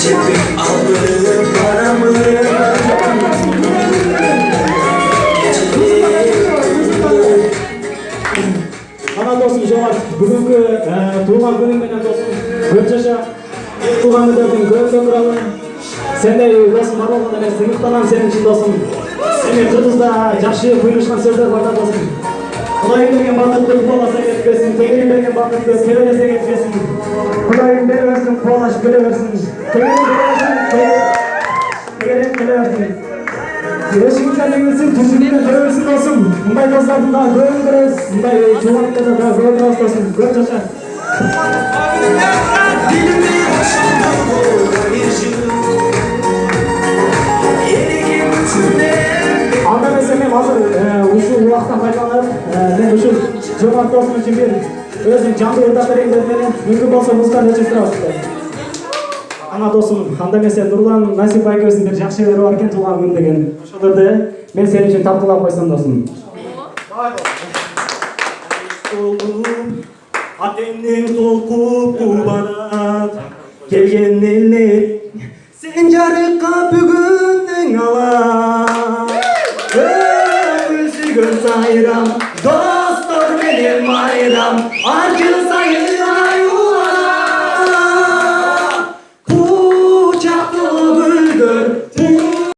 Cepik alırım paramı. Ana dostum Jomat, bugünkü tuğan günün menen dostum. Görçeşe tuğan günün göründe duralım. Sen de dostum var olganda ben sınıftanam senin için dostum. Seni Kırgızda жақсы buyuruşkan sözler var da dostum. Құдайым берген бақытты боласа кетпесін, теңгем берген бақытты келелесе кетпесін. Құдайым бере берсін, қуаныш келе берсін. Теңгем келе берсін. Ешкімден еңгесін, түзілгені келе берсін достым. Мұндай достардың да көңіл көресіз, мұндай чуғанықтарда да көңіл көресіз достым. Көп жаша. Анда mesela men hazır uşul uақыттан пайдаланып, мен ушул Жомарт досум үчүн бир өзүм жаңды ырдап берейин деп менен мүмкүн болсо музыканы өчүрүп. Ана досум, анда эмесе Нурлан Насип айкебиздин бир жакшы ыры бар экен туулган күн деген. Ошолорду мен сен үчүн тартуулап койсом досум. Атеңнен толкуп барат, келген эле сен жарыкка бүгүнүң ала. Sayram